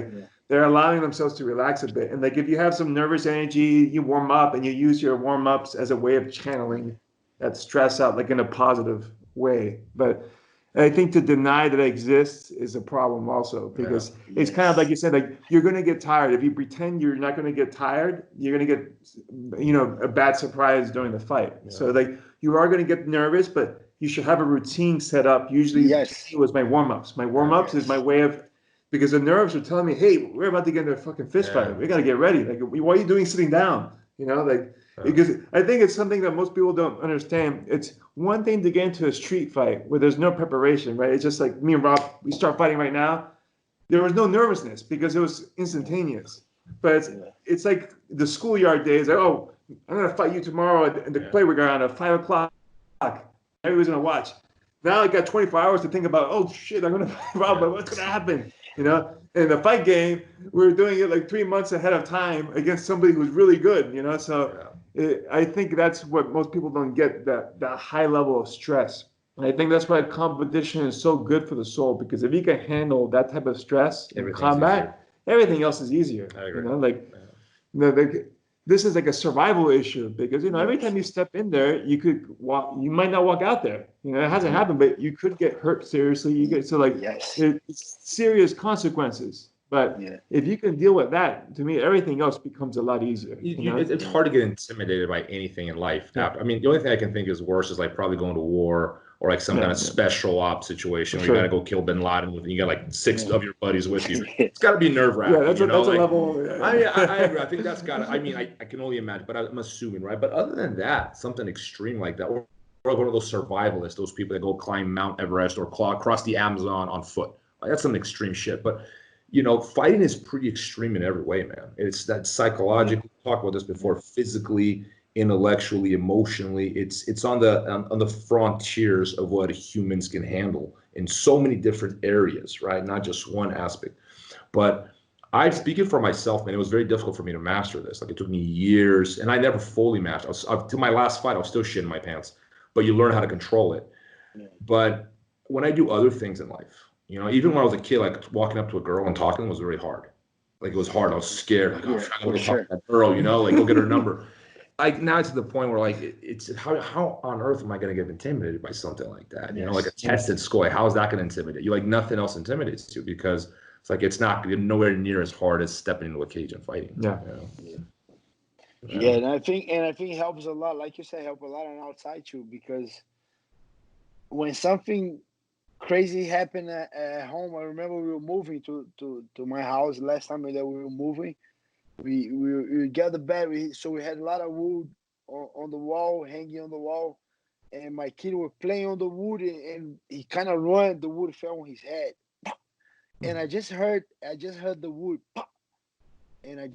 they're allowing themselves to relax a bit. And like if you have some nervous energy, you warm up and you use your warm-ups as a way of channeling that stress out, like in a positive way. But And I think to deny that it exists is a problem also, because it's kind of like you said, like you're going to get tired. If you pretend you're not going to get tired, you're going to get, a bad surprise during the fight. Yeah. So like you are going to get nervous, but you should have a routine set up. Usually it was my warm-ups. My warm-ups is my way of, because the nerves are telling me, hey, we're about to get into a fucking fist fight. We got to get ready. Like, what are you doing sitting down? Because I think it's something that most people don't understand. It's one thing to get into a street fight where there's no preparation, right? It's just like me and Rob, we start fighting right now. There was no nervousness because it was instantaneous. But it's like the schoolyard days. Like, oh, I'm going to fight you tomorrow at the playground at 5 o'clock. Everybody's going to watch. Now I got 24 hours to think about, oh, shit, I'm going to fight Rob, but what's going to happen? In the fight game, we were doing it like 3 months ahead of time against somebody who's really good, So I think that's what most people don't get, that high level of stress. And I think that's why competition is so good for the soul, because if you can handle that type of stress in combat, everything else is easier. I agree. This is like a survival issue, because every time you step in there, you might not walk out there. It hasn't happened, but you could get hurt seriously. It's serious consequences. But if you can deal with that, to me, everything else becomes a lot easier. It's hard to get intimidated by anything in life. Yeah. I mean, the only thing I can think is worse is like probably going to war or like some kind of special ops situation where you got to go kill bin Laden and you got like 6 of your buddies with you. It's got to be nerve-wracking. Yeah, that's a level. I agree. I think that's got to, I can only imagine, but I'm assuming, right? But other than that, something extreme like that, or one of those survivalists, those people that go climb Mount Everest or cross the Amazon on foot. Like, that's some extreme shit. But fighting is pretty extreme in every way, man. It's that psychologically, we talked about this before, physically, intellectually, emotionally. It's on the frontiers of what humans can handle in so many different areas, right? Not just one aspect. But speaking for myself, man, it was very difficult for me to master this. Like, it took me years, and I never fully mastered. To my last fight, I was still shitting my pants. But you learn how to control it. Yeah. But when I do other things in life, even when I was a kid, like walking up to a girl and talking was really hard. Like, it was hard. I was scared. Like, I'm going to talk to that girl, like go get her number. Like, now it's to the point where like it's how on earth am I going to get intimidated by something like that? Like a tested score. How is that going to intimidate you? Like, nothing else intimidates you, because it's like it's not nowhere near as hard as stepping into a cage and fighting. Yeah. And I think it helps a lot. Like you said, help a lot on outside too, because when something crazy happened at home, I remember we were moving to my house last time that we were moving. We got the bed, so we had a lot of wood on the wall, hanging on the wall, and my kid was playing on the wood, and he kind of ran. The wood fell on his head, and I just heard the wood pop, and I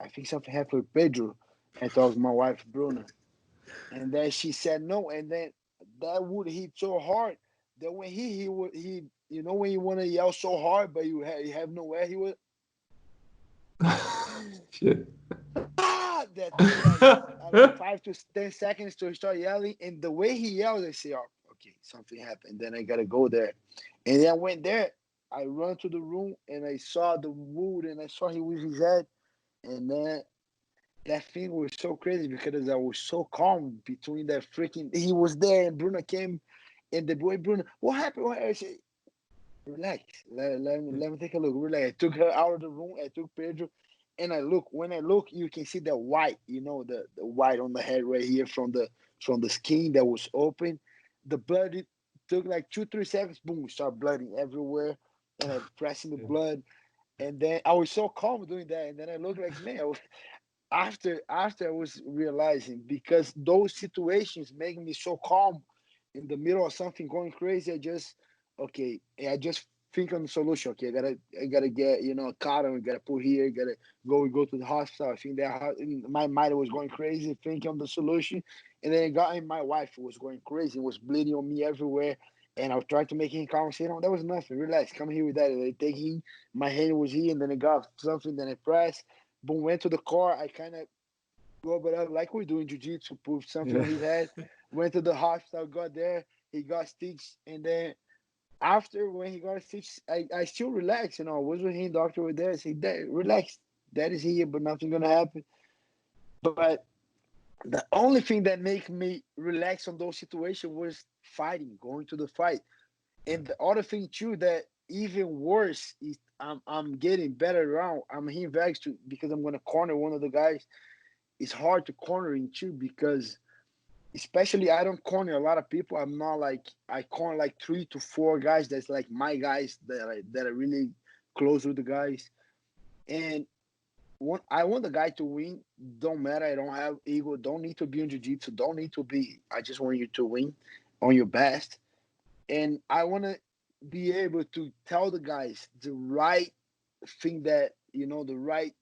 think something happened with Pedro. I thought it was my wife Bruna, and then she said no, and then that wood hit so hard that when he when you want to yell so hard but you have nowhere, he would. Shit. That thing, like 5 to 10 seconds to start yelling, and the way he yelled, I say, "Oh, okay, something happened." Then I gotta go there, and then I went there. I run to the room and I saw the wood and I saw him with his head, and then that thing was so crazy because I was so calm between that freaking. He was there and Bruno came, and the boy Bruno, what happened? I said, relax, let me take a look. Relax. I took her out of the room. I took Pedro. And when I look, you can see the white, the white on the head right here from the skin that was open. The blood, it took like 2-3 seconds, boom, start blooding everywhere. And I'm pressing the blood. And then I was so calm doing that. And then I looked like, man, after I was realizing, because those situations make me so calm in the middle of something going crazy, I just think on the solution. Okay, I gotta get a cotton, I gotta put here, gotta go to the hospital. I think that my mind was going crazy, thinking on the solution, and then my wife was going crazy, was bleeding on me everywhere, and I was trying to make him calm. Say, no, that was nothing. Relax, come here with that. And I take him. My hand was here, and then I got something. Then I pressed. Boom, went to the car. I kind of go up like we do in jiu-jitsu, put something on his head. Went to the hospital, got there. He got stitched, and then. After when he got stitched, I still relaxed. I was with him, doctor was there. I said, relax, that is here, but nothing gonna happen. But the only thing that made me relax on those situations was fighting, going to the fight. And the other thing too that even worse is I'm getting better around. I'm hitting Vegas too because I'm gonna corner one of the guys. It's hard to corner in too because especially I don't corner a lot of people. I'm not like I corner like 3 to 4 guys that's like my guys that are really close with the guys. And I want the guy to win. Don't matter. I don't have ego. Don't need to be in jiu-jitsu. Don't need to be. I just want you to win on your best. And I want to be able to tell the guys the right thing that, the right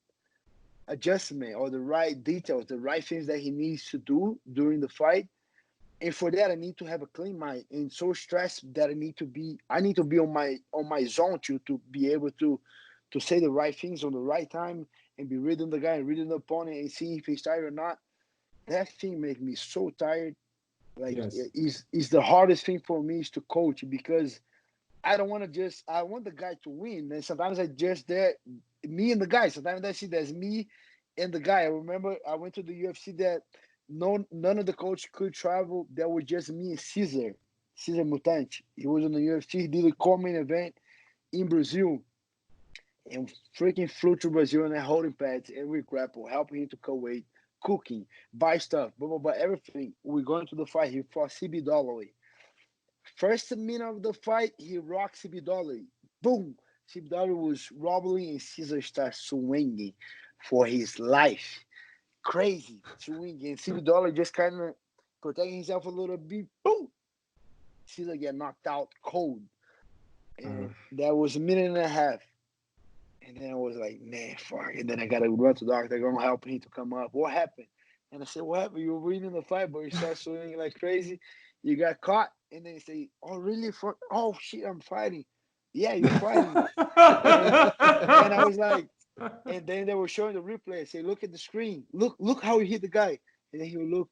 adjustment or the right details, the right things that he needs to do during the fight. And for that, I need to have a clean mind and so stressed that I need to be on my zone to be able to say the right things on the right time and be reading the guy and reading the opponent and seeing if he's tired or not. That thing makes me so tired. Like, Yes. is the hardest thing for me is to coach because I want the guy to win. And sometimes me and the guy. Sometimes I see there's me and the guy. I remember I went to the UFC that none of the coach could travel. There was just me and Cesar Mutante. He was on the UFC. He did a co-main event in Brazil. And freaking flew to Brazil and holding pads and we grapple, helping him to cut weight, cooking, buy stuff, blah, blah, blah, everything. We're going to the fight. He fought CB Dollaway. First minute of the fight, he rocked CB Dollaway. Boom! CB Dollaway was wobbling and Cesar started swinging for his life. Crazy swinging. And CB Dollaway just kind of protecting himself a little bit. Boom! Cesar get knocked out cold. And that was a minute and a half. And then I was like, man, fuck. And then I got to run to the doctor. They're going to help me to come up. What happened? And I said, what happened? You were winning the fight, but you start swinging like crazy. You got caught. And then they say, oh, really? Oh, shit, I'm fighting. Yeah, you're fighting. and I was like, and then they were showing the replay. I say, look at the screen. Look how he hit the guy. And then he would look,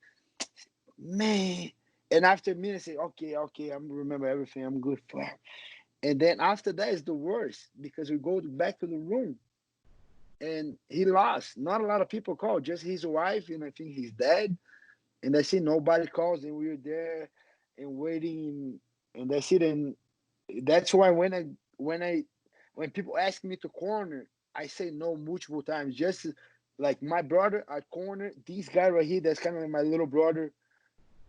man. And after a minute, I say, okay, I'm remember everything. I'm good. Fuck. And then after that is the worst because we go back to the room and he lost. Not a lot of people called, just his wife and I think his dad. And that's it. Nobody calls and we were there and waiting and that's it. And that's why when people ask me to corner, I say no multiple times. Just like my brother, I corner this guy right here. That's kind of like my little brother,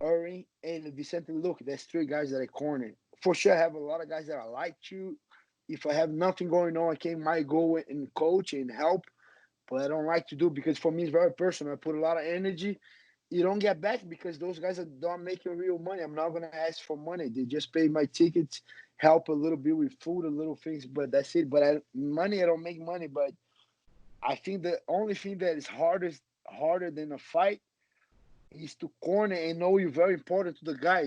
Uri and Vicente. Look, there's 3 guys that I corner. For sure, I have a lot of guys that I like to. If I have nothing going on, might go and coach and help. But I don't like to do because for me, it's very personal. I put a lot of energy. You don't get back because those guys don't making real money. I'm not going to ask for money. They just pay my tickets, help a little bit with food, a little things, but that's it. But I don't make money. But I think the only thing that is harder than a fight is to corner and know you're very important to the guy.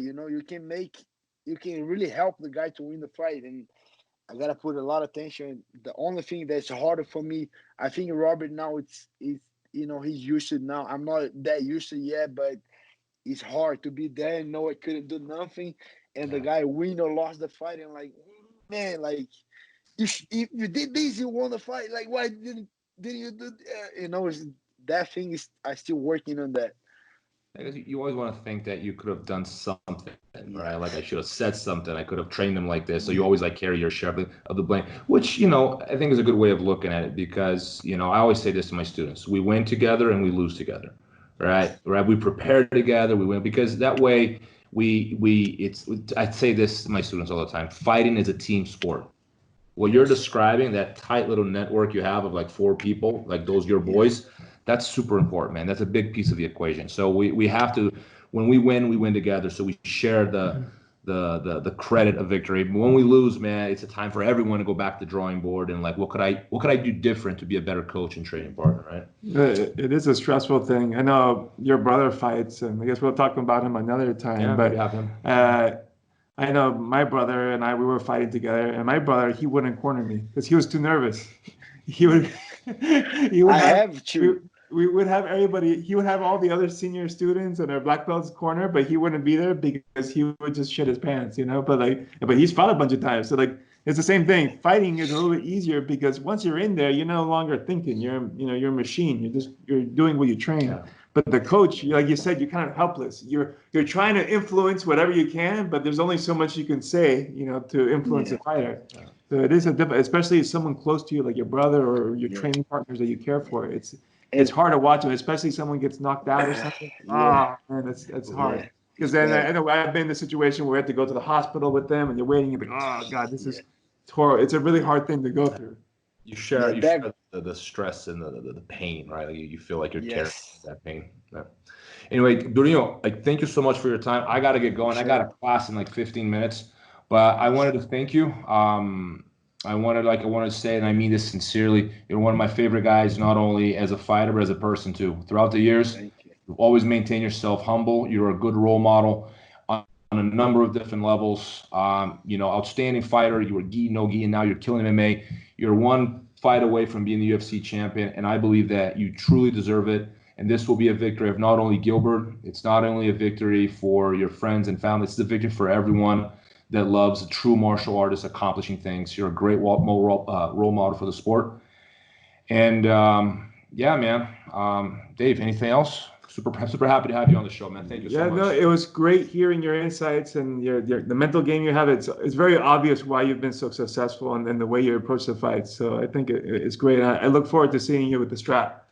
You can really help the guy to win the fight. And I got to put a lot of attention. The only thing that's harder for me, I think Robert now he's used to it now. I'm not that used to it yet, but it's hard to be there and know I couldn't do nothing. And the guy win or lost the fight. And like, man, like, if you did this, you won the fight. Like, why didn't you do that? That thing is, I still working on that. Because you always want to think that you could have done something, right? Like I should have said something. I could have trained them like this. So you always like carry your share of the blame, which, I think is a good way of looking at it because, I always say this to my students. We win together and we lose together, right? We prepare together, we win because that way I say this to my students all the time. Fighting is a team sport. What you're describing, that tight little network you have of like 4 people, like those your boys, that's super important, man. That's a big piece of the equation. So we have to, when we win together. So we share the credit of victory. But when we lose, man, it's a time for everyone to go back to the drawing board and like, what could I do different to be a better coach and training partner, right? It is a stressful thing. I know your brother fights, and I guess we'll talk about him another time. Yeah, but have him. I know my brother and we were fighting together, and my brother, he wouldn't corner me because he was too nervous. He would we would have everybody. He would have all the other senior students and our black belts corner, but he wouldn't be there because he would just shit his pants, But he's fought a bunch of times, so like it's the same thing. Fighting is a little bit easier because once you're in there, you're no longer thinking. You're a machine. You're doing what you train. Yeah. But the coach, like you said, you're kind of helpless. You're trying to influence whatever you can, but there's only so much you can say, to influence a fighter. So it is especially someone close to you, like your brother or your training partners that you care for. It's hard to watch them, especially someone gets knocked out or something. Oh man, that's hard. Because then I know I've been in a situation where I had to go to the hospital with them, and you're waiting, and oh god, this is horrible. It's a really hard thing to go through. You share the stress and the pain, right? Like you feel like you're carrying that pain. Yeah. Anyway, Durinho, thank you so much for your time. I got to get going. Sure. I got a class in 15 minutes, but I wanted to thank you. I wanted to say, and I mean this sincerely, you're one of my favorite guys, not only as a fighter, but as a person too. Throughout the years, you've always maintained yourself humble. You're a good role model on a number of different levels. Outstanding fighter. You were gi, no gi, and now you're killing MMA. You're one fight away from being the UFC champion, and I believe that you truly deserve it. And this will be a victory of not only Gilbert, it's not only a victory for your friends and family, it's a victory for everyone that loves a true martial artist accomplishing things. You're a great role model for the sport. And man, Dave, anything else? Super happy to have you on the show, man. Thank you so much. Yeah, no, it was great hearing your insights and the mental game you have. It's very obvious why you've been so successful and the way you approach the fight. So I think it's great. I look forward to seeing you with the strap.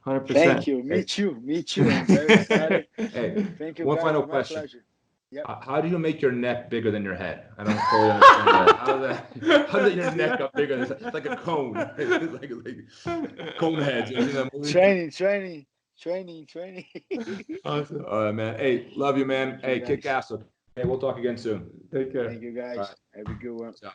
100%. Thank you. Me too. I'm very excited. Hey, thank you. One guys. final My question. pleasure. Yep. How do you make your neck bigger than your head? I don't fully understand that. How does your neck up bigger? It's like a cone. like cone heads. You know Training. Awesome. All right, man. Hey, love you, man. Hey, kick ass. Okay, we'll talk again soon. Take care. Thank you, guys. Right. Have a good one. Ciao.